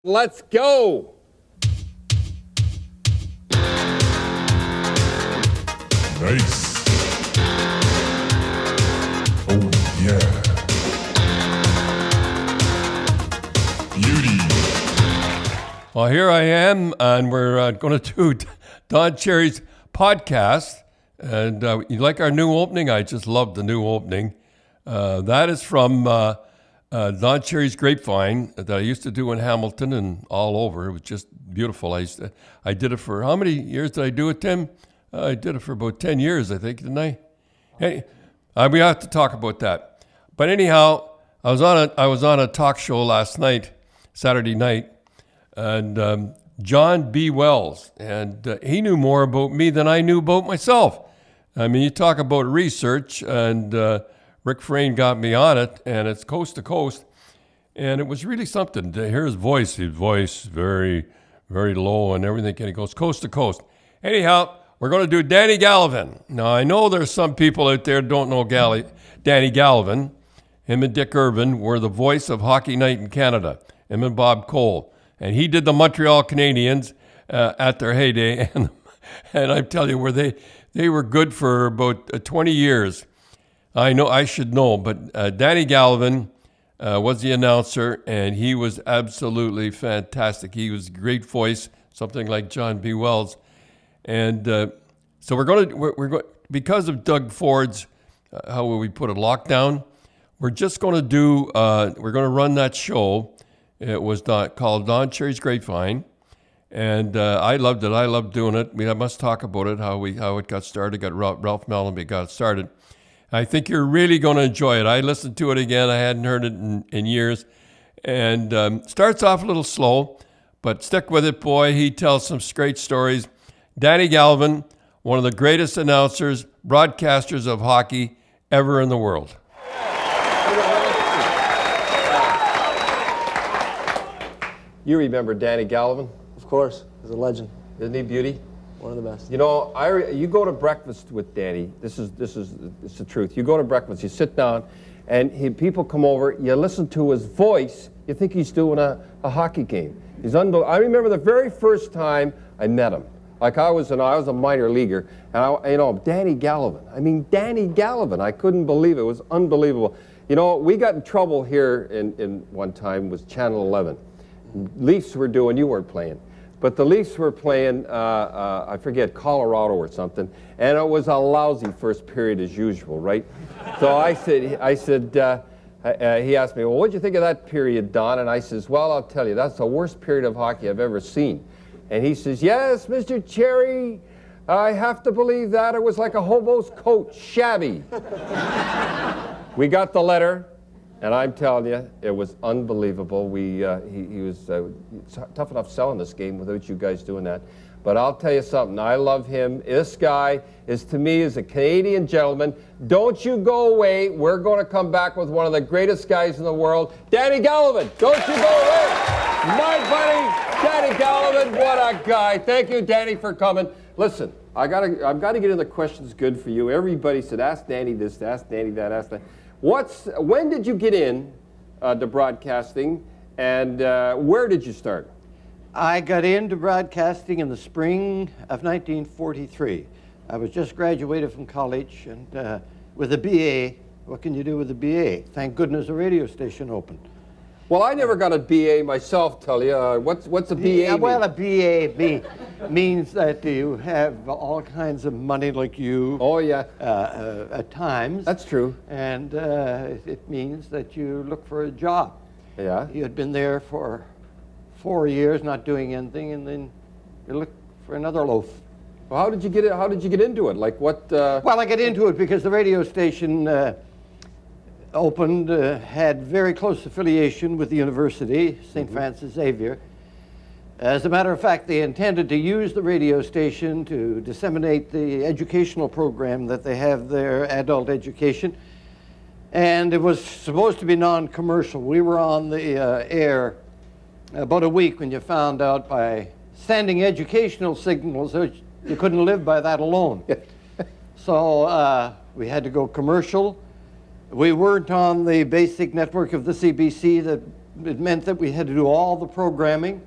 Let's go. Nice. Oh, yeah. Beauty. Well, here I am, and we're going to do Don Cherry's podcast. And you like our new opening? I just love the new opening. That is from Don Cherry's Grapevine that I used to do in Hamilton and all over. It was just beautiful. I did it for, how many years did I do it, Tim? I did it for about 10 years, I think, didn't I? Hey, we have to talk about that. But anyhow, I was on a talk show last night, Saturday night, and John B. Wells, and he knew more about me than I knew about myself. I mean, you talk about research, and Rick Frayne got me on it, and it's coast to coast, and it was really something to hear his voice very, very low and everything, and he goes coast to coast. Anyhow, we're going to do Danny Gallivan. Now, I know there's some people out there who don't know Danny Gallivan. Him and Dick Irvin were the voice of Hockey Night in Canada, him and Bob Cole. And he did the Montreal Canadiens at their heyday. And I'm telling you, where they were good for about 20 years. I know, I should know, but Danny Gallivan was the announcer, and he was absolutely fantastic. He was a great voice, something like John B. Wells. And so we're going because of Doug Ford's, how will we put it, lockdown, we're just going to do, we're going to run that show. It was called Don Cherry's Grapevine, and I loved it. I loved doing it. I must talk about it, how it got started. Ralph Mellenby got started. I think you're really going to enjoy it. I listened to it again. I hadn't heard it in years, and starts off a little slow, but stick with it, boy. He tells some great stories. Danny Gallivan, one of the greatest announcers, broadcasters of hockey ever in the world. You remember Danny Gallivan? Of course, he's a legend. Isn't he beauty? One of the best. You know, you go to breakfast with Danny. It's the truth. You go to breakfast, you sit down, and people come over. You listen to his voice. You think he's doing a hockey game. He's unbelievable. I remember the very first time I met him. Like I was a minor leaguer, and Danny Gallivan. I mean, Danny Gallivan. I couldn't believe it. It was unbelievable. You know, we got in trouble here in one time with Channel 11. Leafs were doing, you weren't playing, but the Leafs were playing, I forget, Colorado or something, and it was a lousy first period as usual, right? So I said, he asked me, well, what'd you think of that period, Don? And I says, well, I'll tell you, that's the worst period of hockey I've ever seen. And he says, yes, Mr. Cherry, I have to believe that. It was like a hobo's coat, shabby. We got the letter. And I'm telling you, it was unbelievable. He was tough enough selling this game without you guys doing that. But I'll tell you something, I love him. This guy is, to me, is a Canadian gentleman. Don't you go away. We're going to come back with one of the greatest guys in the world, Danny Gallivan. Don't you go away. My buddy, Danny Gallivan, what a guy. Thank you, Danny, for coming. Listen, I've got to get in the questions good for you. Everybody said, ask Danny this, ask Danny that, ask that. When did you get in to broadcasting, and where did you start? I got into broadcasting in the spring of 1943. I was just graduated from college, and with a BA, what can you do with a BA? Thank goodness a radio station opened. Well, I never got a BA myself, tell you. What's a BA mean? Well, a BA means that you have all kinds of money like you. Oh, yeah. At times. That's true. And it means that you look for a job. Yeah. You had been there for 4 years not doing anything, and then you look for another loaf. Well, how did you get into it? Like what? Well, I got into it because the radio station opened, had very close affiliation with the university, St. Francis Xavier. As a matter of fact, they intended to use the radio station to disseminate the educational program that they have there, adult education. And it was supposed to be non-commercial. We were on the air about a week when you found out by sending educational signals that you couldn't live by that alone. So we had to go commercial. We weren't on the basic network of the CBC that it meant that we had to do all the programming.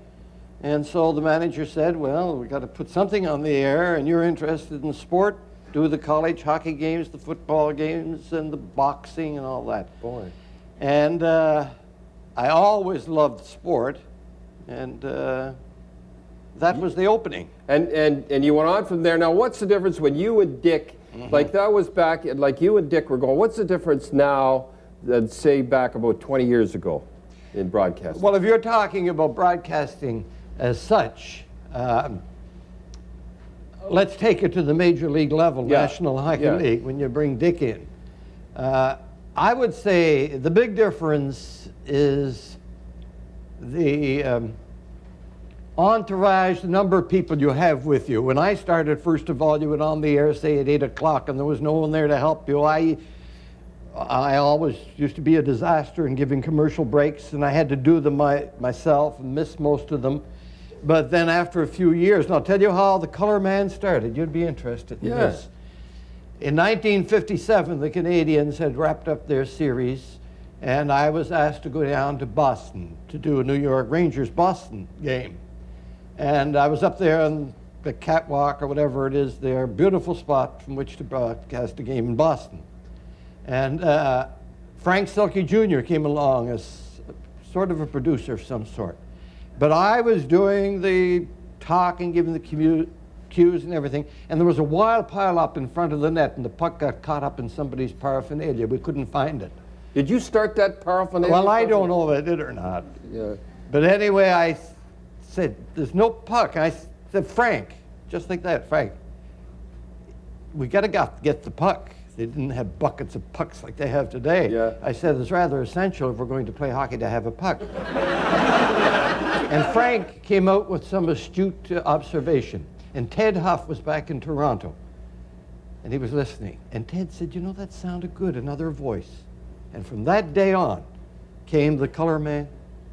And so the manager said, well, we got to put something on the air, and you're interested in sport, do the college hockey games, the football games, and the boxing and all that. Boy. And I always loved sport, and that was the opening. And you went on from there. Now, what's the difference when you and Dick, like that was back, like you and Dick were going, what's the difference now than say back about 20 years ago in broadcasting? Well, if you're talking about broadcasting as such, let's take it to the major league level, National Hockey League, when you bring Dick in. I would say the big difference is the entourage, the number of people you have with you. When I started, first of all, you went on the air, say at 8 o'clock, and there was no one there to help you. I always used to be a disaster in giving commercial breaks, and I had to do them myself and miss most of them. But then after a few years, and I'll tell you how the Color Man started. You'd be interested in this. In 1957, the Canadians had wrapped up their series, and I was asked to go down to Boston to do a New York Rangers Boston game. And I was up there on the catwalk or whatever it is there, beautiful spot from which to broadcast a game in Boston. And Frank Selke Jr. came along as sort of a producer of some sort. But I was doing the talking, giving the cues and everything, and there was a wild pile up in front of the net, and the puck got caught up in somebody's paraphernalia. We couldn't find it. Did you start that paraphernalia? Well, I don't know if I did or not. Yeah. But anyway, I said, there's no puck. I said, Frank, just like that, Frank, we got to get the puck. They didn't have buckets of pucks like they have today. Yeah. I said, it's rather essential if we're going to play hockey to have a puck. And Frank came out with some astute observation. And Ted Huff was back in Toronto, and he was listening. And Ted said, you know, that sounded good, another voice. And from that day on came the Color Man,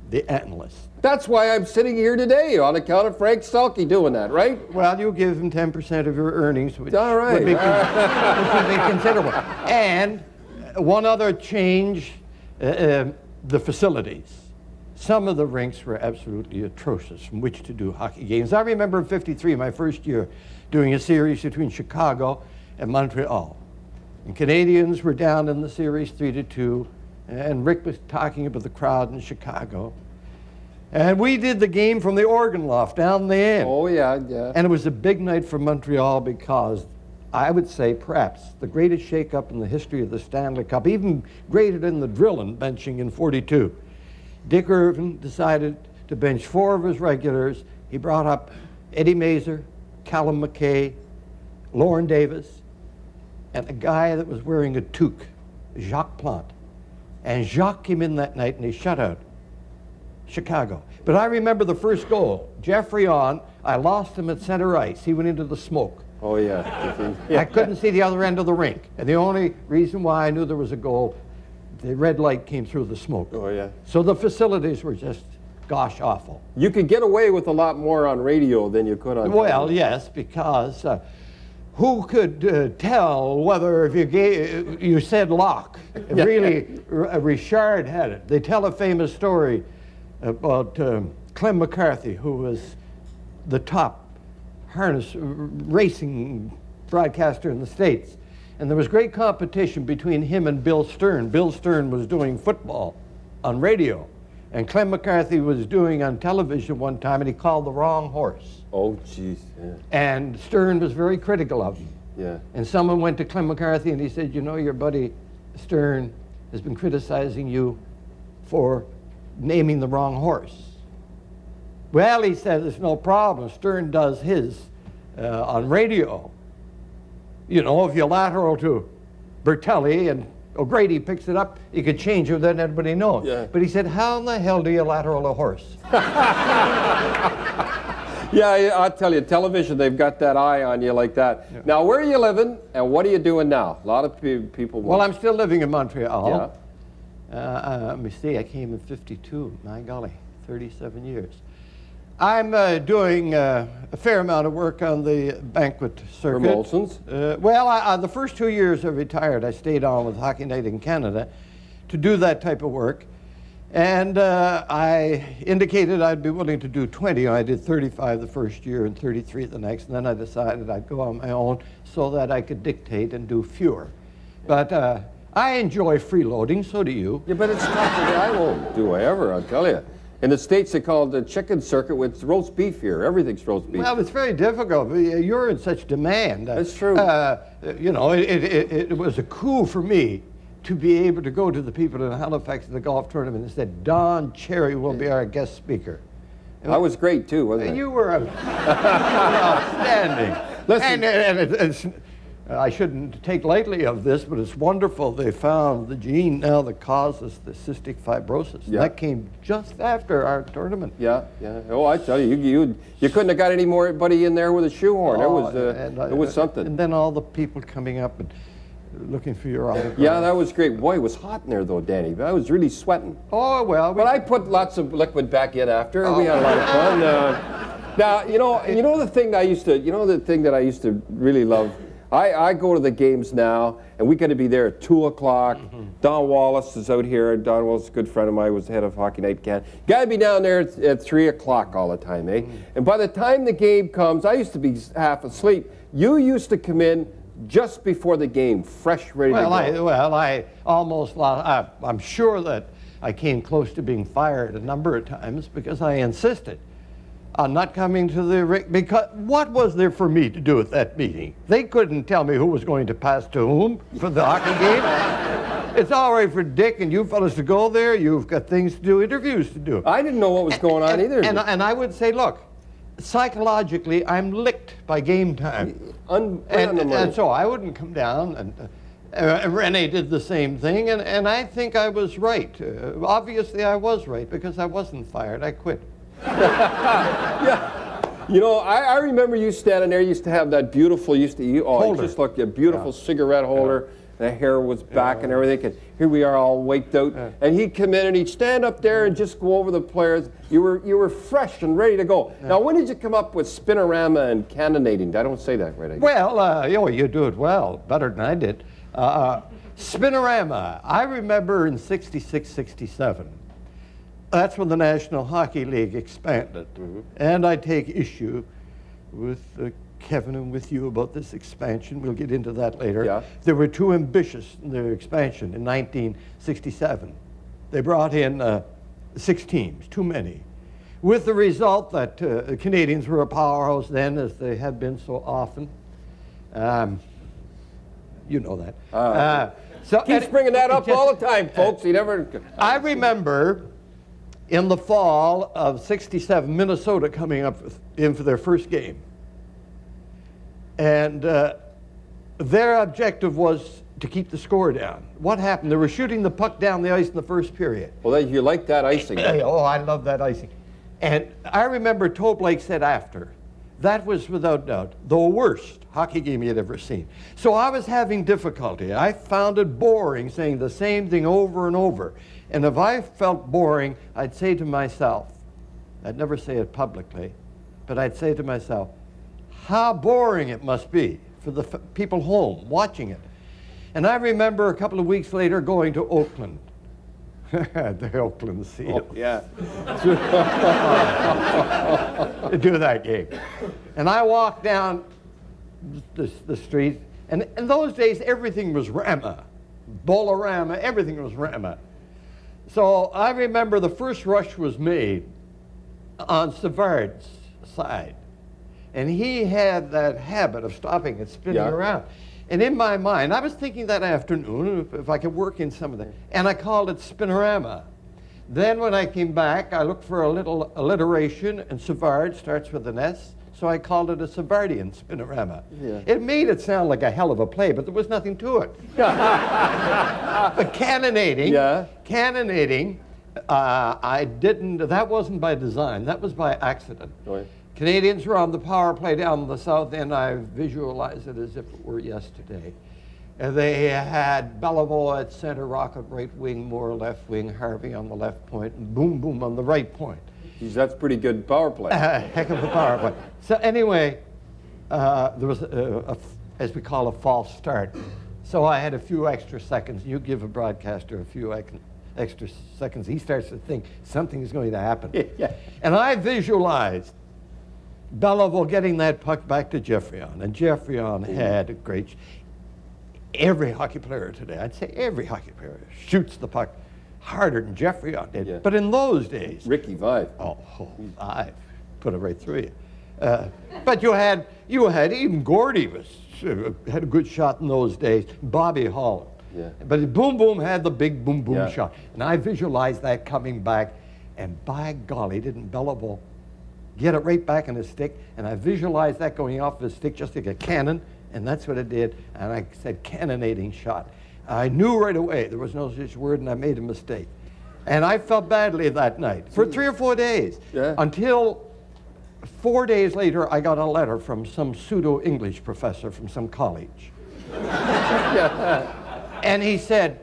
the analyst. That's why I'm sitting here today, on account of Frank Selke doing that, right? Well, you give him 10% of your earnings, which All right. would be, which would be considerable. And one other change, the facilities. Some of the rinks were absolutely atrocious from which to do hockey games. I remember in '53, my first year, doing a series between Chicago and Montreal. And Canadians were down in the series 3-2, and Rick was talking about the crowd in Chicago. And we did the game from the organ loft down the end. Oh, yeah, yeah. And it was a big night for Montreal because I would say perhaps the greatest shakeup in the history of the Stanley Cup, even greater than the drilling benching in '42. Dick Irvin decided to bench 4 of his regulars. He brought up Eddie Mazer, Callum McKay, Lauren Davis, and a guy that was wearing a toque, Jacques Plante. And Jacques came in that night and he shut out Chicago. But I remember the first goal. Jeffrey on, I lost him at center ice. He went into the smoke. Oh, yeah. I couldn't see the other end of the rink. And the only reason why I knew there was a goal, the red light came through the smoke. Oh, yeah. So the facilities were just, gosh, awful. You could get away with a lot more on radio than you could on Well, television. yes, because who could tell whether if you said lock? Really, Richard had it. They tell a famous story about Clem McCarthy, who was the top harness racing broadcaster in the States. And there was great competition between him and Bill Stern. Bill Stern was doing football on radio, and Clem McCarthy was doing on television one time, and he called the wrong horse. Oh, jeez. Yeah. And Stern was very critical of him. Yeah. And someone went to Clem McCarthy and he said, you know, your buddy Stern has been criticizing you for naming the wrong horse. Well, he said, there's no problem. Stern does his on radio. You know, if you lateral to Bertelli and O'Grady picks it up, you could change it, then everybody knows. Yeah. But he said, how in the hell do you lateral a horse? Yeah, I'll tell you, television, they've got that eye on you like that. Yeah. Now, where are you living, and what are you doing now? A lot of people... Well, I'm still living in Montreal. Yeah. Let me see, I came in '52. My golly, 37 years. I'm doing a fair amount of work on the banquet circuit. From Olsen's? Well, the first 2 years I retired, I stayed on with Hockey Night in Canada to do that type of work. And I indicated I'd be willing to do 20. I did 35 the first year and 33 the next, and then I decided I'd go on my own so that I could dictate and do fewer. But I enjoy freeloading, so do you. Yeah, but it's tough. I won't do ever, I'll tell you. In the States, they call it the chicken circuit with roast beef here. Everything's roast beef. Well, it's very difficult. You're in such demand. That's true. You know, it was a coup for me to be able to go to the people in Halifax at the golf tournament and said, Don Cherry will be our guest speaker. I was great, too, wasn't I? You were outstanding. Listen. It's, I shouldn't take lightly of this, but it's wonderful. They found the gene now that causes the cystic fibrosis. Yeah. That came just after our tournament. Yeah, yeah. Oh, I tell you, you couldn't have got any more buddy in there with a shoehorn. It was something. And then all the people coming up and looking for your autograph. Yeah, that was great. Boy, it was hot in there, though, Danny. I was really sweating. Oh, well. But I put lots of liquid back in after, and we had a lot of fun. Now, you know the thing that I used to really love. I go to the games now, and we got to be there at 2 o'clock. Mm-hmm. Don Wallace is out here. Don Wallace is a good friend of mine, was the head of Hockey Night Canada. Got to be down there at 3 o'clock all the time, eh? Mm-hmm. And by the time the game comes, I used to be half asleep. You used to come in just before the game, fresh, ready to go. I almost lost. I'm sure that I came close to being fired a number of times because I insisted on not coming to the ring. Because what was there for me to do at that meeting? They couldn't tell me who was going to pass to whom for the hockey game. It's all right for Dick and you fellas to go there. You've got things to do, interviews to do. I didn't know what was going on either. And I would say, look, psychologically, I'm licked by game time. And so I wouldn't come down, and Rene did the same thing, and I think I was right. Obviously, I was right because I wasn't fired. I quit. Yeah. You know, I remember you standing there. You used to have that beautiful, you just looked a beautiful cigarette holder. Yeah. The hair was back and everything. And here we are all waked out. Yeah. And he'd come in and he'd stand up there and just go over the players. You were fresh and ready to go. Yeah. Now, when did you come up with Spinorama and cannonading? I don't say that right. I guess. Well, you do it well, better than I did. Spinorama, I remember in 66, 67. That's when the National Hockey League expanded. Mm-hmm. And I take issue with Kevin and with you about this expansion. We'll get into that later. Yeah. They were too ambitious in their expansion in 1967. They brought in 6 teams, too many, with the result that the Canadians were a powerhouse then, as they had been so often. You know that. So keeps bringing that up all the time, folks. He never. I remember in the fall of 67, Minnesota coming up in for their first game. And their objective was to keep the score down. What happened? They were shooting the puck down the ice in the first period. Well, you like that icing. Oh, I love that icing. And I remember Toe Blake said after, that was without doubt the worst hockey game he had ever seen. So I was having difficulty. I found it boring saying the same thing over and over. And if I felt boring, I'd say to myself, I'd never say it publicly, but I'd say to myself, how boring it must be for the people home watching it. And I remember a couple of weeks later going to Oakland. The Oakland Seals. Oh, yeah. To do that game. And I walked down the street, and in those days everything was Rama. Bolorama, everything was Rama. So I remember the first rush was made on Savard's side. And he had that habit of stopping and spinning around. And in my mind, I was thinking that afternoon if I could work in some of that. And I called it Spinorama. Then when I came back, I looked for a little alliteration, and Savard starts with an S, so I called it a Savardian Spinorama. Yeah. It made it sound like a hell of a play, but there was nothing to it. But cannonading, I didn't, that wasn't by design, that was by accident. Right. Canadians were on the power play down the south end. I visualize it as if it were yesterday. And they had Beliveau at center, Rocket right wing, Moore left wing, Harvey on the left point, and Boom Boom on the right point. Geez, that's pretty good power play. Heck of a power play. So anyway, there was, as we call a false start. So I had a few extra seconds. You give a broadcaster a few extra seconds, he starts to think something's going to happen. Yeah. And I visualized Belleville getting that puck back to Geoffrion, and Geoffrion had a great. Every hockey player today, I'd say every hockey player, shoots the puck harder than Geoffrion did. Yeah. But in those days, Ricky Vive. I put it right through you. But you had even Gordy had a good shot in those days. Bobby Holland. Yeah. But Boom Boom had the big boom boom Yeah. shot, and I visualized that coming back, and by golly, didn't Belleville get it right back in his stick? And I visualized that going off his stick just like a cannon, and that's what it did. And I said cannonading shot. I knew right away there was no such word, and I made a mistake. And I felt badly that night for 3 or 4 days. Yeah. Until 4 days later, I got a letter from some pseudo-English professor from some college. And he said,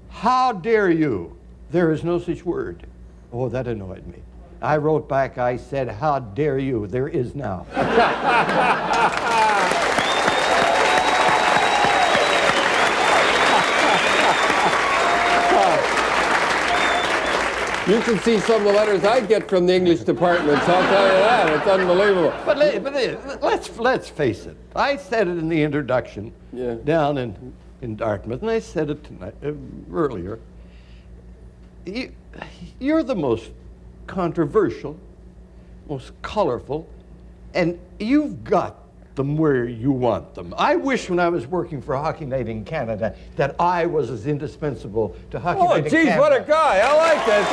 "How dare you? There is no such word." Oh, that annoyed me. I wrote back, I said, "How dare you? There is now." You should see some of the letters I get from the English departments, I'll tell you that. It's unbelievable. But let's face it. I said it in the introduction down in Dartmouth, and I said it tonight, earlier. You're the most controversial, most colorful, and you've got them where you want them. I wish when I was working for Hockey Night in Canada that I was as indispensable to Hockey Night in Canada. Oh, geez, what a guy. I like this.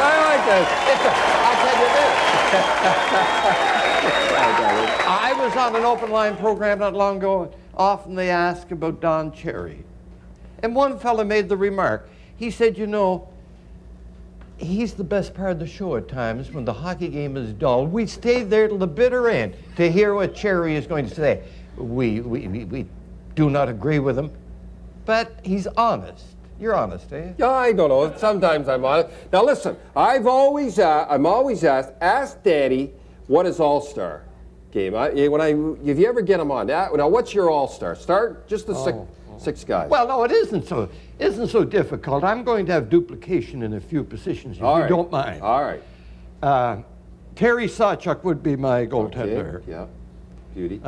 I was on an open line program not long ago, and often they ask about Don Cherry. And one fella made the remark. He said, you know, he's the best part of the show at times when the hockey game is dull. We stay there till the bitter end to hear what Cherry is going to say. We do not agree with him, but he's honest. You're honest, eh? Yeah, I don't know. Sometimes I'm honest. Now listen, I'm always asked, ask Daddy, what is All-Star game? If you ever get him on, now what's your All-Star? Start just the six guys. Well, no, it isn't so difficult. I'm going to have duplication in a few positions, if you don't mind. All right. Terry Sawchuk would be my goaltender. Okay. Yeah. Beauty.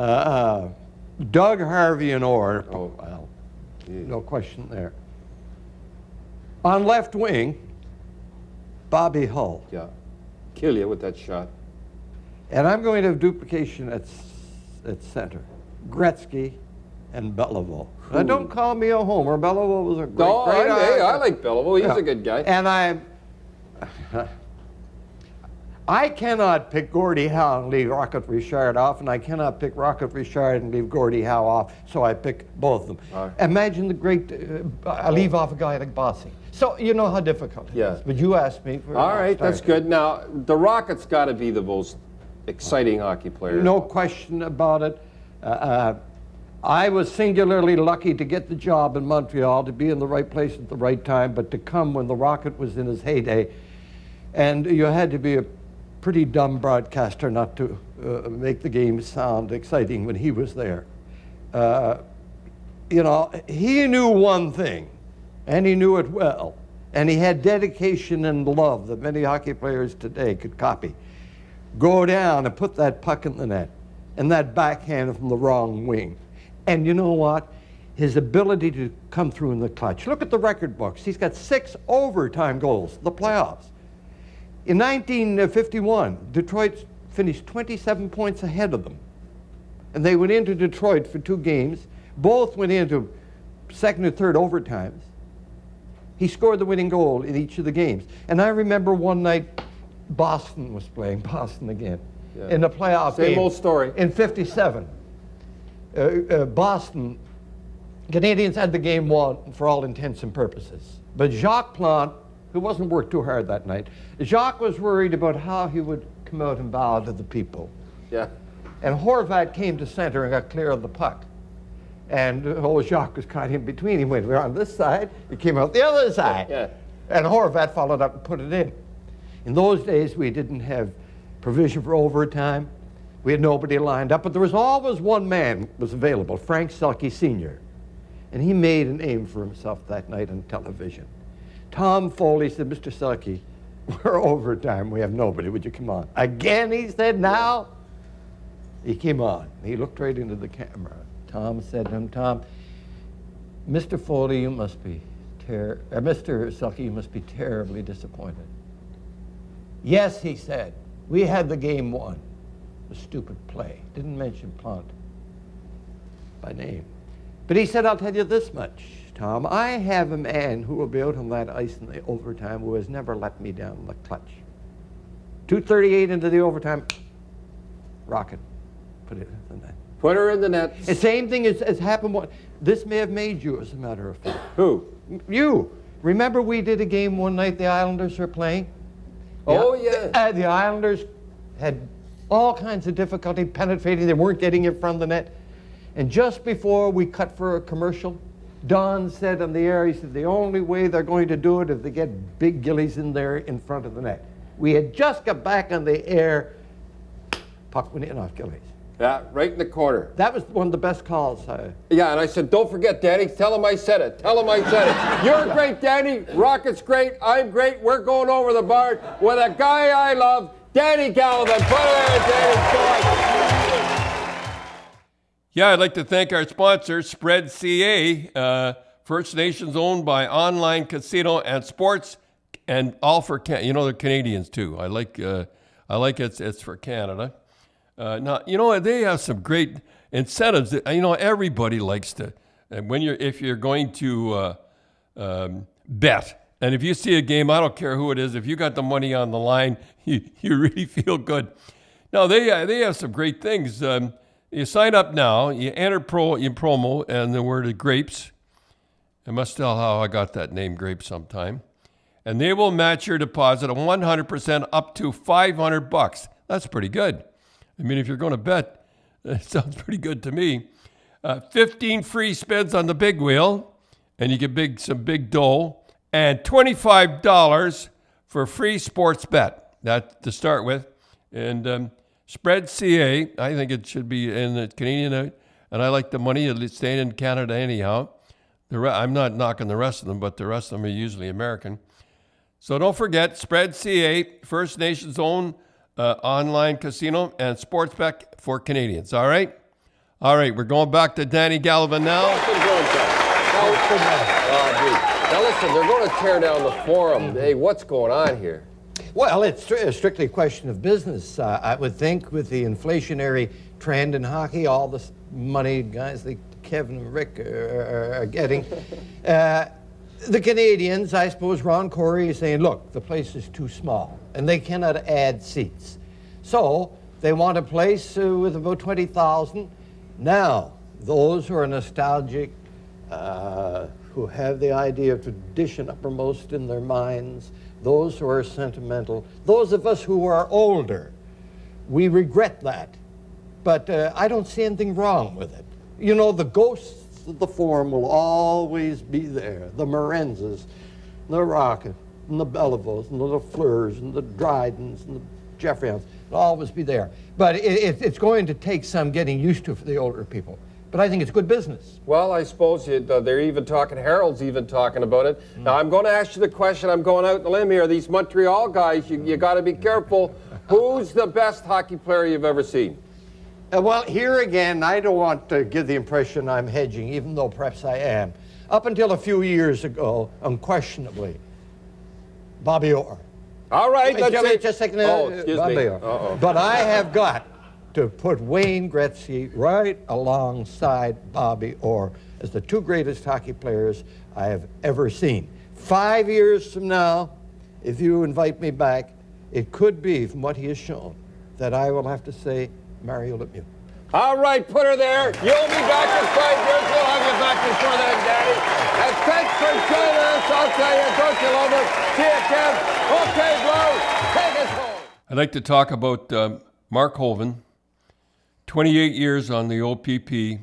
Doug Harvey and Orr. Oh. Well, Yeah. no question there. On left wing, Bobby Hull. Yeah. Kill you with that shot. And I'm going to have duplication at center. Gretzky and Belleville. Now, don't call me a homer. Belleville was a great I like Belleville. He's a good guy. And I cannot pick Gordie Howe and leave Rocket Richard off, and I cannot pick Rocket Richard and leave Gordie Howe off, so I pick both of them. Right. Imagine the great, I leave off a guy like Bossy. So you know how difficult it is. But you asked me for All right, that's good. Now, the Rockets got to be the most exciting hockey player. No question about it. I was singularly lucky to get the job in Montreal, to be in the right place at the right time, but to come when the Rocket was in his heyday. And you had to be a pretty dumb broadcaster not to make the game sound exciting when he was there. You know, he knew one thing, and he knew it well. And he had dedication and love that many hockey players today could copy. Go down and put that puck in the net, and that backhand from the wrong wing. And you know what? His ability to come through in the clutch. Look at the record books. He's got 6 overtime goals, the playoffs. In 1951, Detroit finished 27 points ahead of them. And they went into Detroit for 2 games. Both went into second and third overtimes. He scored the winning goal in each of the games. And I remember one night, Boston was playing, Boston again, in the playoff game. Same old story. In 57. Boston, Canadians had the game won for all intents and purposes. But Jacques Plante, who wasn't worked too hard that night, Jacques was worried about how he would come out and bow to the people. Yeah. And Horvat came to center and got clear of the puck. And Jacques was caught in between. He went, we're on this side, he came out the other side. Yeah. And Horvat followed up and put it in. In those days, we didn't have provision for overtime. We had nobody lined up, but there was always one man was available, Frank Selke Sr. And he made a name for himself that night on television. Tom Foley said, Mr. Selke, we're overtime. We have nobody. Would you come on? Again, he said, now? He came on. He looked right into the camera. Tom said to him, Tom, Mr. Foley, you must be Mr. Selke, you must be terribly disappointed. Yes, he said. We had the game won. A stupid play. Didn't mention Plant by name. But he said, I'll tell you this much, Tom. I have a man who will be out on that ice in the overtime who has never let me down the clutch. 2:38 into the overtime, rocket. Put it in the net. Put her in the net. The same thing has happened. This may have made you, as a matter of fact. Who? You. Remember we did a game one night the Islanders were playing? Oh, yeah. The Islanders had all kinds of difficulty penetrating. They weren't getting in front of the net. And just before we cut for a commercial, Don said on the air, he said, the only way they're going to do it is to get Big Gillies in there in front of the net. We had just got back on the air. Puck went in off Gillies. Yeah, right in the corner. That was one of the best calls. Yeah, and I said, don't forget, Danny, tell him I said it. Tell him I said it. You're great, Danny. Rocket's great. I'm great. We're going over the bar with a guy I love, Danny Gallivan. Put it in, Danny. Go on. Yeah, I'd like to thank our sponsor, Spread CA, First Nations owned by online casino and sports, and all for they're Canadians too. I like it's for Canada. Now they have some great incentives. Everybody likes to if you're going to bet, and if you see a game, I don't care who it is. If you got the money on the line, you really feel good. Now they have some great things. You sign up now, you enter in promo, and the word is grapes. I must tell how I got that name, grapes, sometime. And they will match your deposit of 100% up to $500. That's pretty good. I mean, if you're going to bet, it sounds pretty good to me. 15 free spins on the big wheel, and you get some big dough, and $25 for free sports bet. That to start with. And Spread CA, I think it should be in the Canadian, and I like the money. It's staying in Canada anyhow. I'm not knocking the rest of them, but the rest of them are usually American. So don't forget, Spread CA, First Nations own online casino and sports bet for Canadians. All right? All right, we're going back to Danny Gallivan now. Now listen, they're going to tear down the forum. Hey, what's going on here? Well, it's strictly a question of business. I would think with the inflationary trend in hockey, all the money guys like Kevin and Rick are getting. The Canadians, I suppose Ron Corey is saying, look, the place is too small and they cannot add seats. So they want a place with about 20,000. Now, those who are nostalgic, who have the idea of tradition uppermost in their minds, those who are sentimental, those of us who are older, we regret that. But I don't see anything wrong with it. You know, the ghosts of the forum will always be there. The Morenzas, the Rocket, and the Bellevos, and the Lafleurs, and the Drydens, and the Jeffreyans. It'll always be there. But it's going to take some getting used to for the older people. But I think it's good business. Well, I suppose they're even talking, Harold's even talking about it. Now, I'm going to ask you the question. I'm going out on the limb here. These Montreal guys, you got to be careful. Who's the best hockey player you've ever seen? Well, here again, I don't want to give the impression I'm hedging, even though perhaps I am. Up until a few years ago, unquestionably, Bobby Orr. All right, let's see. Just a second. Oh, excuse Bobby me. Orr. But I have got to put Wayne Gretzky right alongside Bobby Orr as the two greatest hockey players I have ever seen. 5 years from now, if you invite me back, it could be, from what he has shown, that I will have to say Mario Lemieux. All right, put her there. You'll be back in 5 years. We'll have you back before then, Daddy. And thanks for joining us. I'll tell you, don't you love it? See you, Kev. Okay, Blow, take us home. I'd like to talk about Mark Hoven. 28 years on the OPP.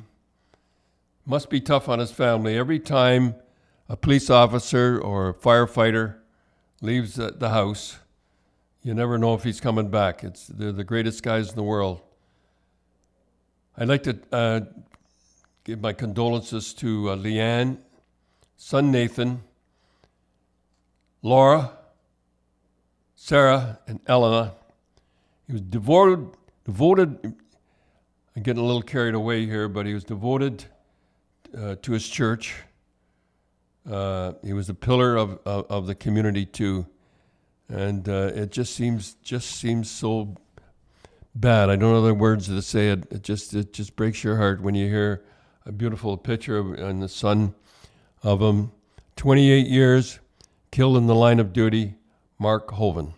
Must be tough on his family. Every time a police officer or a firefighter leaves the house, you never know if he's coming back. They're the greatest guys in the world. I'd like to give my condolences to Leanne, son Nathan, Laura, Sarah, and Elena. He was devoted, I'm getting a little carried away here, but he was devoted to his church. He was a pillar of the community too. And it just seems so bad. I don't know the words to say it. It just breaks your heart when you hear a beautiful picture and the son of him. 28 years, killed in the line of duty, Mark Hoven.